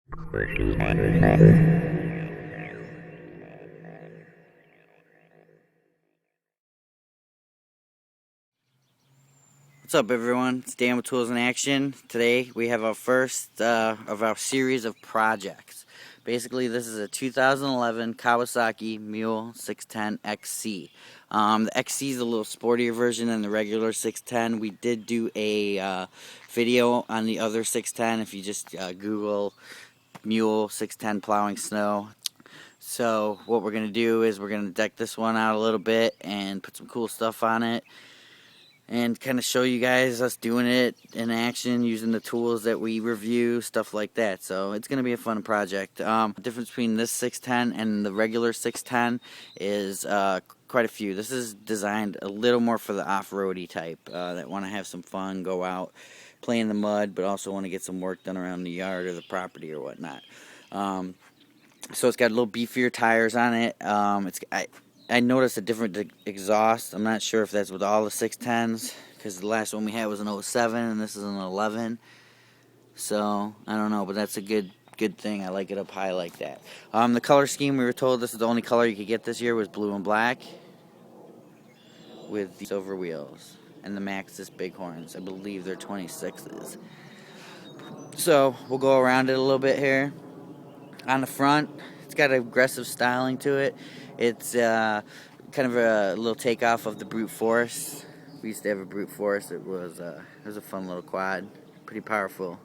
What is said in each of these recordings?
What's up, everyone? It's Dan with Tools in Action. Today we have our first of our series of projects. Basically, this is a 2011 Kawasaki MULE 610 XC. The XC is a little sportier version than the regular 610. We did do a video on the other 610 if you just Google MULE 610 plowing snow. So what we're going to do is we're going to deck this one out a little bit and put some cool stuff on it, and kind of show you guys us doing it in action using the tools that we review, stuff like that. So it's going to be a fun project. The difference between this 610 and the regular 610 is quite a few. This is designed a little more for the off-roady type that want to have some fun, go out, play in the mud, but also want to get some work done around the yard or the property or whatnot. So it's got a little beefier tires on it. I noticed a different exhaust. I'm not sure if that's with all the 610s, because the last one we had was an 07 and this is an 11. So I don't know, but that's a good thing. I like it up high like that. The color scheme, we were told this is the only color you could get this year, was blue and black with the silver wheels and the Maxxis Bighorns. I believe they're 26s. So we'll go around it a little bit here. On the front, it's got aggressive styling to it. It's kind of a little takeoff of the Brute Force. We used to have a Brute Force. It was a fun little quad, pretty powerful.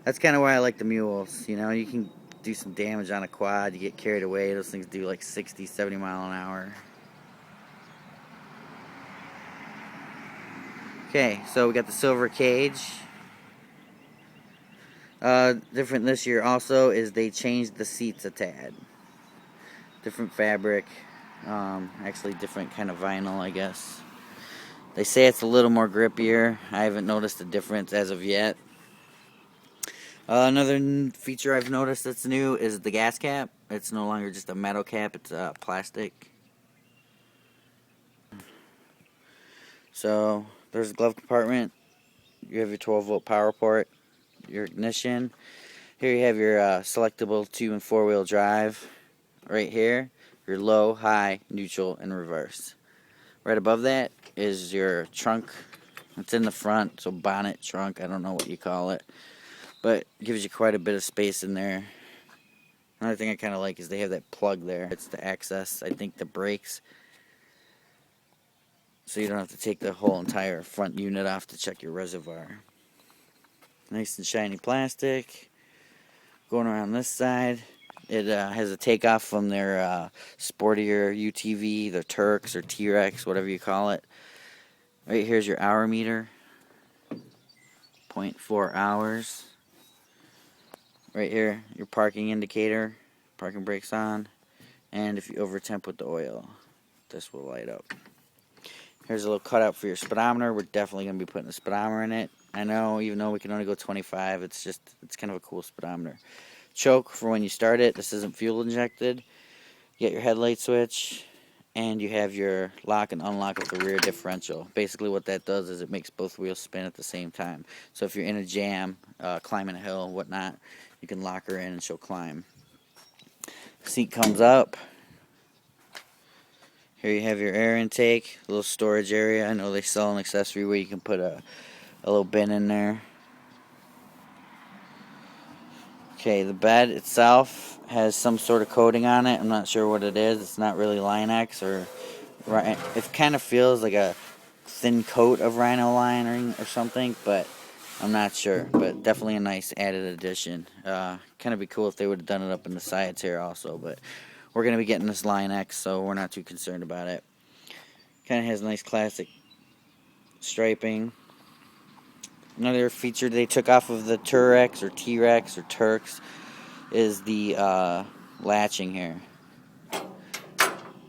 That's kind of why I like the mules. You know, you can do some damage on a quad. You get carried away. Those things do like 60, 70 mile an hour. Okay, so we got the silver cage. Different this year also is they changed the seats a tad. Different fabric, actually different kind of vinyl, I guess. They say it's a little more grippier. I haven't noticed a difference as of yet. Another feature I've noticed that's new is the gas cap. It's no longer just a metal cap, it's plastic. So there's a glove compartment. You have your 12-volt power port, your ignition. Here you have your selectable 2- and 4-wheel drive. Right here, your low, high, neutral, and reverse. Right above that is your trunk. It's in the front, so bonnet, trunk, I don't know what you call it. But it gives you quite a bit of space in there. Another thing I kind of like is they have that plug there. It's to access, I think, the brakes. So you don't have to take the whole entire front unit off to check your reservoir. Nice and shiny plastic. Going around this side, it has a takeoff from their sportier UTV, their Turks or T-Rex, whatever you call it. Right here's your hour meter, 0.4 hours. Right here, your parking indicator, parking brakes on, and if you overtemp with the oil, this will light up. Here's a little cutout for your speedometer. We're definitely going to be putting a speedometer in it. I know, even though we can only go 25, it's kind of a cool speedometer. Choke for when you start it. This isn't fuel injected. You get your headlight switch, and you have your lock and unlock of the rear differential. Basically what that does is it makes both wheels spin at the same time. So if you're in a jam, climbing a hill, whatnot, you can lock her in and she'll climb. Seat comes up. Here you have your air intake, a little storage area. I know they sell an accessory where you can put a little bin in there. Okay, the bed itself has some sort of coating on it. I'm not sure what it is. It's not really Line-X or... It kind of feels like a thin coat of Rhino lining or something, but I'm not sure. But definitely a nice added addition. Kind of be cool if they would have done it up in the sides here also, but we're going to be getting this Line-X, so we're not too concerned about it. Kind of has nice classic striping. Another feature they took off of the Turex or T-Rex or Turks is the latching here.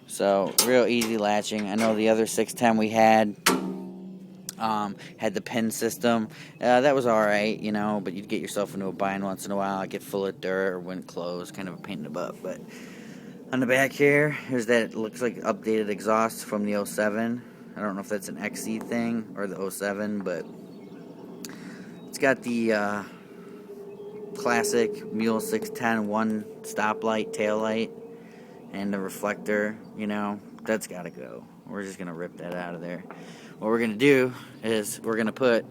So, real easy latching. I know the other 610 we had the pin system. That was alright, you know, but you'd get yourself into a bind once in a while. I'd get full of dirt or wouldn't close, kind of a pain in the butt. But on the back here, here's that, looks like updated exhaust from the 07. I don't know if that's an XC thing or the 07, but it's got the classic Mule 610, one stoplight, tail light, and the reflector, you know, that's gotta go. We're just gonna rip that out of there. What we're gonna do is we're gonna put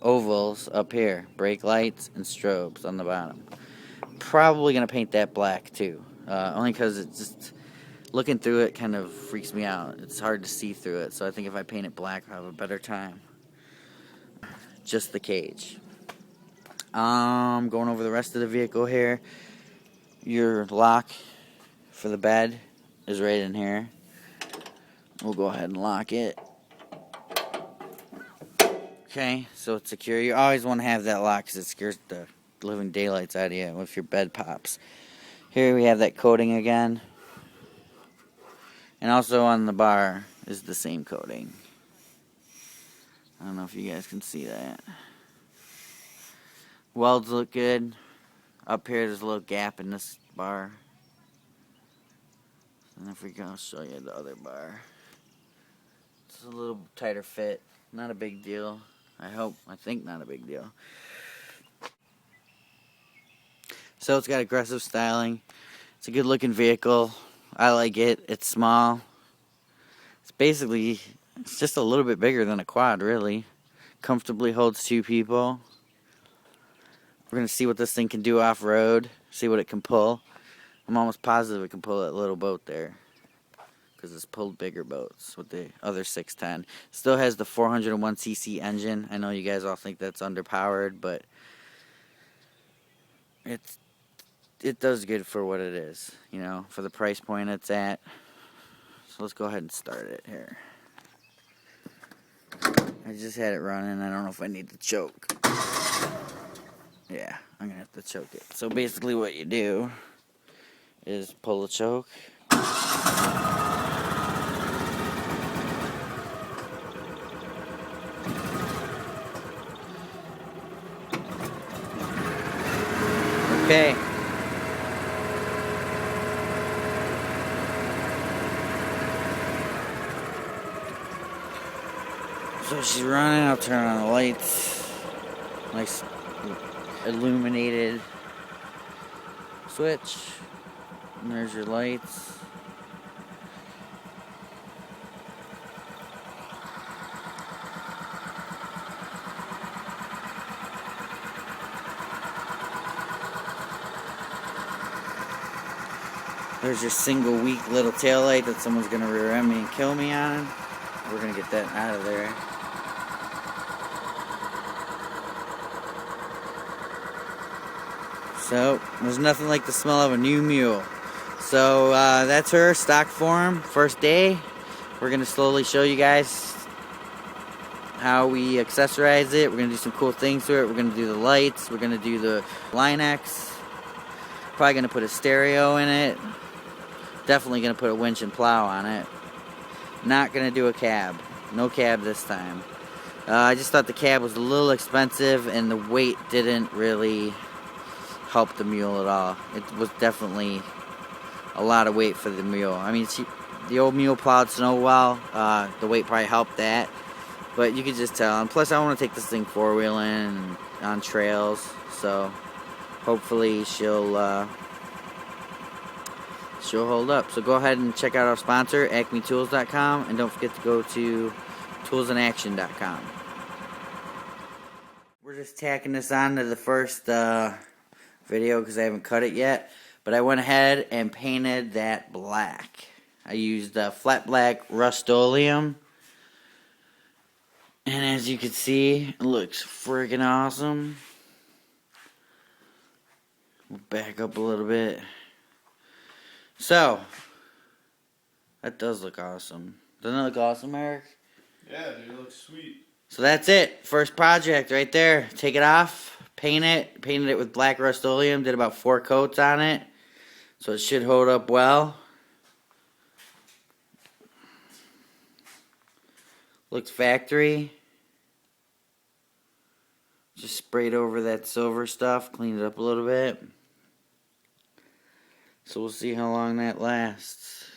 ovals up here, brake lights and strobes on the bottom. Probably gonna paint that black too, only because it's just looking through it kind of freaks me out. It's hard to see through it, so I think if I paint it black, I'll have a better time. Just the cage. Going over the rest of the vehicle here. Your lock for the bed is right in here. We'll go ahead and lock it. Okay, so it's secure. You always want to have that lock because it scares the living daylights out of you if your bed pops. Here we have that coating again. And also on the bar is the same coating. I don't know if you guys can see that. Welds look good. Up here there's a little gap in this bar. And if we go, I'll show you the other bar. It's a little tighter fit. Not a big deal. I think not a big deal. So it's got aggressive styling. It's a good looking vehicle. I like it. It's small. It's just a little bit bigger than a quad, really. Comfortably holds two people. We're going to see what this thing can do off-road. See what it can pull. I'm almost positive it can pull that little boat there, because it's pulled bigger boats with the other 610. Still has the 401cc engine. I know you guys all think that's underpowered, but it does good for what it is, you know, for the price point it's at. So let's go ahead and start it here. I just had it running. I don't know if I need to choke. Yeah, I'm going to have to choke it. So basically what you do is pull the choke. Okay. So she's running. I'll turn on the lights. Nice illuminated switch. And there's your lights. There's your single weak little tail light that someone's going to rear end me and kill me on. We're going to get that out of there. So, there's nothing like the smell of a new mule. So, that's her stock form, first day. We're going to slowly show you guys how we accessorize it. We're going to do some cool things to it. We're going to do the lights. We're going to do the Line X. Probably going to put a stereo in it. Definitely going to put a winch and plow on it. Not going to do a cab. No cab this time. I just thought the cab was a little expensive and the weight didn't really help the mule at all. It was definitely a lot of weight for the mule. I mean, the old mule plowed snow well. The weight probably helped that. But you could just tell. And plus, I want to take this thing four-wheeling and on trails. So hopefully she'll hold up. So go ahead and check out our sponsor, acmetools.com, and don't forget to go to toolsinaction.com. We're just tacking this on to the first video because I haven't cut it yet, but I went ahead and painted that black. I used flat black Rust-Oleum, and as you can see, it looks friggin' awesome. We'll back up a little bit. So, that does look awesome. Doesn't it look awesome, Eric? Yeah, dude, it looks sweet. So that's it. First project right there. Take it off, paint it. Painted it with black Rust-Oleum. Did about 4 coats on it. So it should hold up well. Looks factory. Just sprayed over that silver stuff. Cleaned it up a little bit. So we'll see how long that lasts.